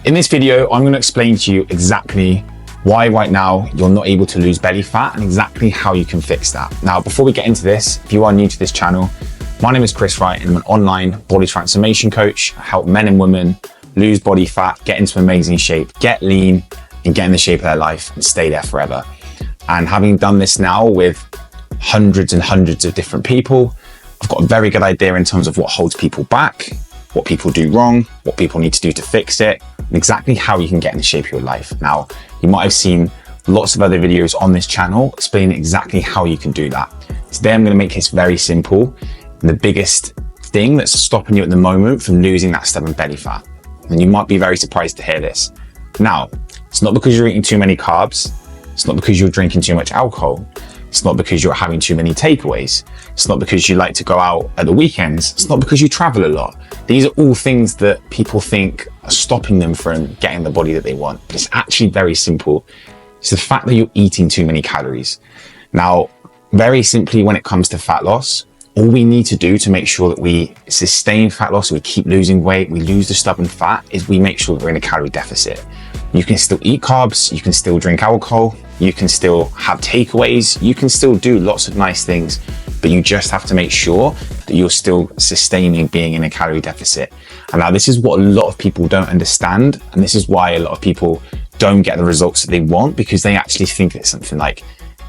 In this video, I'm going to explain to you exactly why right now you're not able to lose belly fat and exactly how you can fix that. Now, before we get into this, if you are new to this channel, my name is Chris Wright and I'm an online body transformation coach. I help men and women lose body fat, get into amazing shape, get lean, and get in the shape of their life and stay there forever. And having done this now with hundreds and hundreds of different people, I've got a very good idea in terms of what holds people back, what people do wrong, what people need to do to fix it, and exactly how you can get in the shape of your life. Now, you might have seen lots of other videos on this channel explaining exactly how you can do that. Today, I'm going to make this very simple. And the biggest thing that's stopping you at the moment from losing that stubborn belly fat. And you might be very surprised to hear this. Now, it's not because you're eating too many carbs. It's not because you're drinking too much alcohol. It's not because you're having too many takeaways. It's not because you like to go out at the weekends. It's not because you travel a lot. These are all things that people think are stopping them from getting the body that they want. It's actually very simple. It's the fact that you're eating too many calories. Now, very simply, when it comes to fat loss, all we need to do to make sure that we sustain fat loss, we keep losing weight, we lose the stubborn fat, is we make sure that we're in a calorie deficit. You can still eat carbs, you can still drink alcohol, you can still have takeaways, you can still do lots of nice things, but you just have to make sure that you're still sustaining being in a calorie deficit. And now this is what a lot of people don't understand, and this is why a lot of people don't get the results that they want, because they actually think it's something like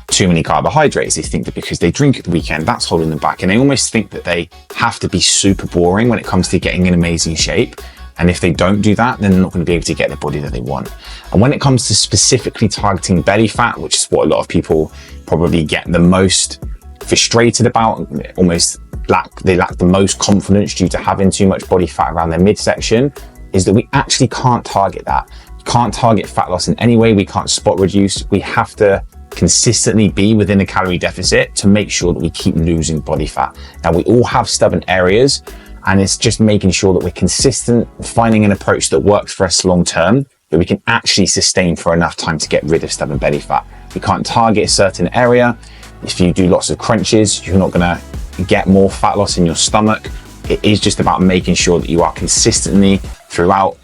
too many carbohydrates. They think that because they drink at the weekend, that's holding them back. And they almost think that they have to be super boring when it comes to getting in amazing shape. And if they don't do that, then they're not going to be able to get the body that they want. And when it comes to specifically targeting belly fat, which is what a lot of people probably get the most frustrated about, they lack the most confidence due to having too much body fat around their midsection, is that we actually can't target that. We can't target fat loss in any way. We can't spot reduce. We have to consistently be within a calorie deficit to make sure that we keep losing body fat. Now, we all have stubborn areas, and it's just making sure that we're consistent, finding an approach that works for us long term, that we can actually sustain for enough time to get rid of stubborn belly fat. We can't target a certain area. If you do lots of crunches, you're not going to get more fat loss in your stomach. It is just about making sure that you are consistently throughout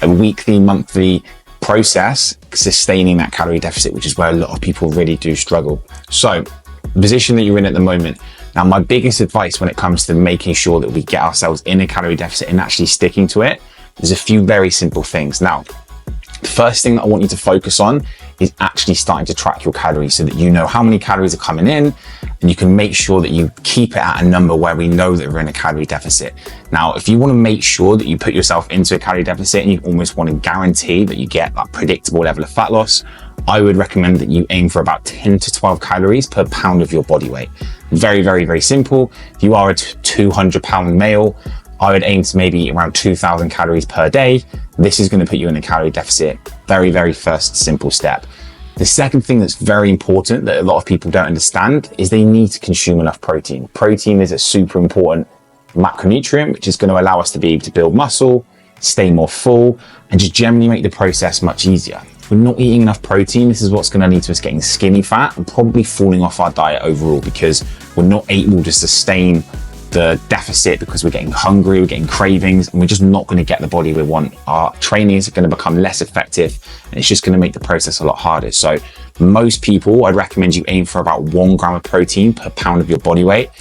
a weekly, monthly process sustaining that calorie deficit, which is where a lot of people really do struggle. So the position that you're in at the moment. Now, my biggest advice when it comes to making sure that we get ourselves in a calorie deficit and actually sticking to it, there's a few very simple things. Now, the first thing that I want you to focus on is actually starting to track your calories so that you know how many calories are coming in, and you can make sure that you keep it at a number where we know that we're in a calorie deficit. Now, if you want to make sure that you put yourself into a calorie deficit and you almost want to guarantee that you get that predictable level of fat loss, I would recommend that you aim for about 10 to 12 calories per pound of your body weight. Very, very, very simple. If you are a 200-pound male, I would aim to maybe around 2,000 calories per day. This is going to put you in a calorie deficit. Very, very first simple step. The second thing that's very important that a lot of people don't understand is they need to consume enough protein. Protein is a super important macronutrient, which is going to allow us to be able to build muscle, stay more full, and just generally make the process much easier. If we're not eating enough protein, this is what's going to lead to us getting skinny fat and probably falling off our diet overall, because we're not able to sustain the deficit because we're getting hungry, we're getting cravings, and we're just not going to get the body we want. Our training is going to become less effective, and it's just going to make the process a lot harder. So most people, I'd recommend you aim for about 1 gram of protein per pound of your body weight.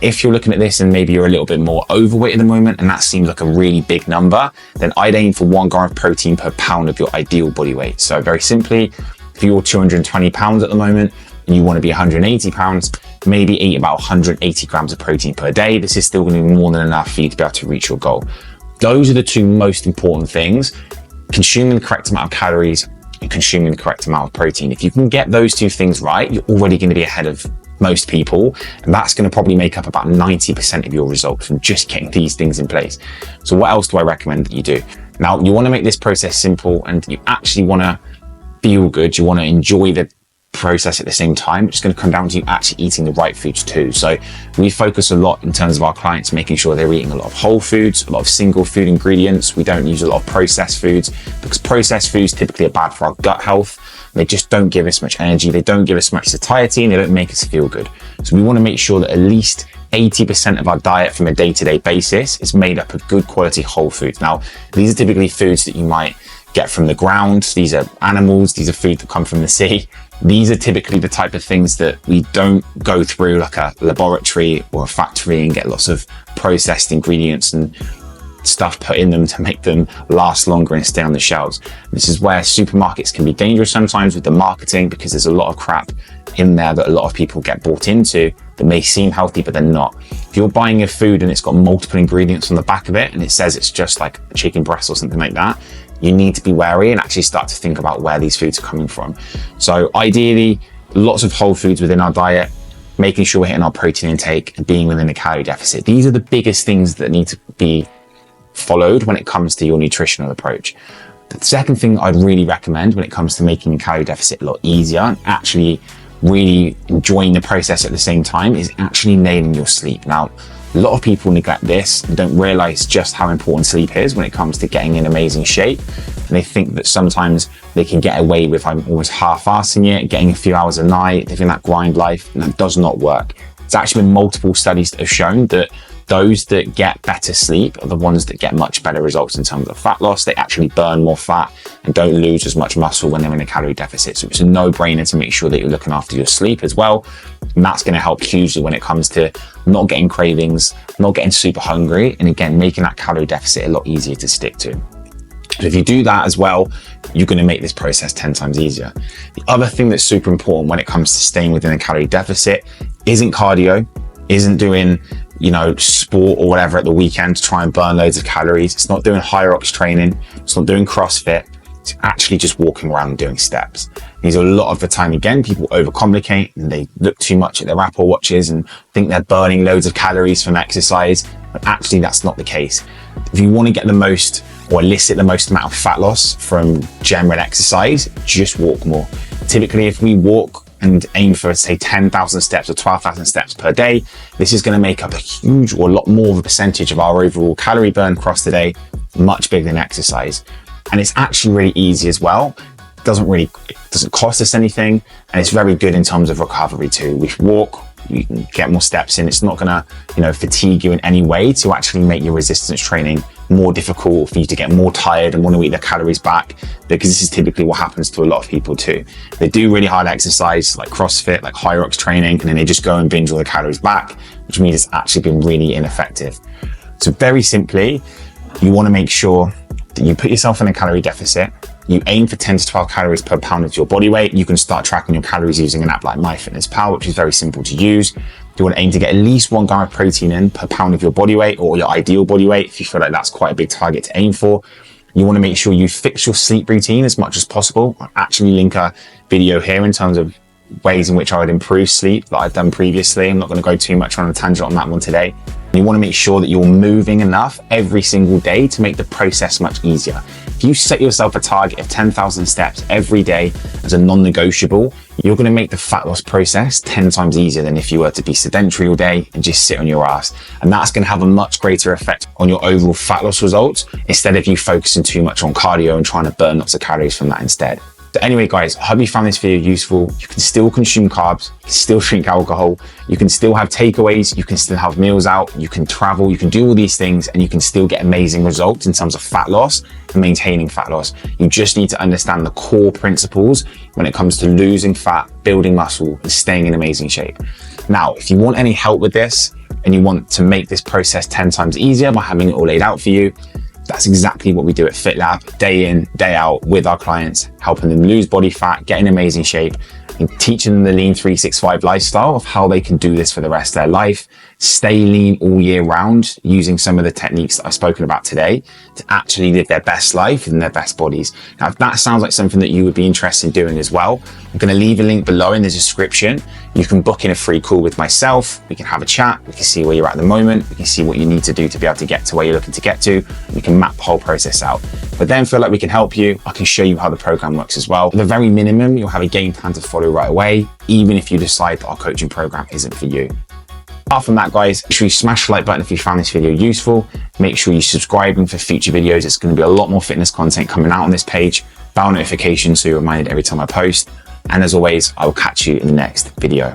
If you're looking at this and maybe you're a little bit more overweight at the moment and that seems like a really big number, then I'd aim for 1 gram of protein per pound of your ideal body weight. So very simply, if you're 220 pounds at the moment and you want to be 180 pounds, maybe eat about 180 grams of protein per day. This is still going to be more than enough for you to be able to reach your goal. Those are the two most important things: consuming the correct amount of calories and consuming the correct amount of protein. If you can get those two things right, you're already going to be ahead of most people, and that's going to probably make up about 90% of your results from just getting these things in place. So what else do I recommend that you do? Now, you want to make this process simple, and you actually want to feel good. You want to enjoy the process at the same time. It's going to come down to you actually eating the right foods too. So we focus a lot in terms of our clients making sure they're eating a lot of whole foods, a lot of single food ingredients. We don't use a lot of processed foods, because processed foods typically are bad for our gut health. They just don't give us much energy. They don't give us much satiety, and they don't make us feel good. So we want to make sure that at least 80% of our diet from a day-to-day basis is made up of good quality whole foods. Now, these are typically foods that you might get from the ground. These are animals, these are food that come from the sea. These are typically the type of things that we don't go through like a laboratory or a factory and get lots of processed ingredients and stuff put in them to make them last longer and stay on the shelves. This is where supermarkets can be dangerous sometimes with the marketing, because there's a lot of crap in there that a lot of people get bought into that may seem healthy, but they're not. If you're buying a food and it's got multiple ingredients on the back of it and it says it's just like a chicken breast or something like that, you need to be wary and actually start to think about where these foods are coming from. So ideally, lots of whole foods within our diet, making sure we're hitting our protein intake and being within a calorie deficit. These are the biggest things that need to be followed when it comes to your nutritional approach. The second thing I'd really recommend when it comes to making a calorie deficit a lot easier and actually really enjoying the process at the same time is actually nailing your sleep. Now, a lot of people neglect this and don't realize just how important sleep is when it comes to getting in amazing shape. And they think that sometimes they can get away with almost half-assing it, getting a few hours a night, living that grind life, and that does not work. There's actually been multiple studies that have shown that those that get better sleep are the ones that get much better results in terms of fat loss. They actually burn more fat and don't lose as much muscle when they're in a calorie deficit. So it's a no-brainer to make sure that you're looking after your sleep as well. And that's going to help hugely when it comes to not getting cravings, not getting super hungry, and again, making that calorie deficit a lot easier to stick to. So if you do that as well, you're going to make this process 10 times easier. The other thing that's super important when it comes to staying within a calorie deficit isn't cardio, isn't doing sport or whatever at the weekend to try and burn loads of calories. It's not doing high rocks training. It's not doing CrossFit. It's actually just walking around and doing steps. These are a lot of the time, again, people overcomplicate and they look too much at their Apple watches and think they're burning loads of calories from exercise. But actually, that's not the case. If you want to get the most or elicit the most amount of fat loss from general exercise, just walk more. Typically, if we walk and aim for, say, 10,000 steps or 12,000 steps per day, this is going to make up a huge or a lot more of a percentage of our overall calorie burn across the day, much bigger than exercise. And it's actually really easy as well. It doesn't cost us anything, and it's very good in terms of recovery too. We walk, you can get more steps in. It's not going to, fatigue you in any way to actually make your resistance training more difficult, for you to get more tired and want to eat their calories back, because this is typically what happens to a lot of people too. They do really hard exercise like CrossFit, like high rocks training, and then they just go and binge all the calories back, which means it's actually been really ineffective. So very simply, you want to make sure that you put yourself in a calorie deficit. You aim for 10 to 12 calories per pound of your body weight. You can start tracking your calories using an app like MyFitnessPal, which is very simple to use. You want to aim to get at least 1 gram of protein in per pound of your body weight, or your ideal body weight if you feel like that's quite a big target to aim for. You want to make sure you fix your sleep routine as much as possible. I'll actually link a video here in terms of ways in which I would improve sleep that I've done previously. I'm not going to go too much on a tangent on that one today. You want to make sure that you're moving enough every single day to make the process much easier. If you set yourself a target of 10,000 steps every day as a non-negotiable, you're going to make the fat loss process 10 times easier than if you were to be sedentary all day and just sit on your ass. And that's going to have a much greater effect on your overall fat loss results, instead of you focusing too much on cardio and trying to burn lots of calories from that instead. So anyway, guys, I hope you found this video useful. You can still consume carbs, you can still drink alcohol, you can still have takeaways, you can still have meals out, you can travel, you can do all these things, and you can still get amazing results in terms of fat loss and maintaining fat loss. You just need to understand the core principles when it comes to losing fat, building muscle, and staying in amazing shape. Now, if you want any help with this and you want to make this process 10 times easier by having it all laid out for you, that's exactly what we do at FitLab, day in, day out with our clients, helping them lose body fat, get in amazing shape, and teaching them the Lean 365 lifestyle of how they can do this for the rest of their life, stay lean all year round using some of the techniques that I've spoken about today to actually live their best life in their best bodies. Now, if that sounds like something that you would be interested in doing as well, I'm going to leave a link below in the description. You can book in a free call with myself. We can have a chat. We can see where you're at the moment. We can see what you need to do to be able to get to where you're looking to get to. We can map the whole process out. But then feel like we can help you. I can show you how the program works as well. At the very minimum, you'll have a game plan to follow right away, even if you decide that our coaching program isn't for you. Apart from that, guys, make sure you smash the like button if you found this video useful. Make sure you're subscribing for future videos. It's going to be a lot more fitness content coming out on this page. Bell notifications so you're reminded every time I post. And as always, I will catch you in the next video.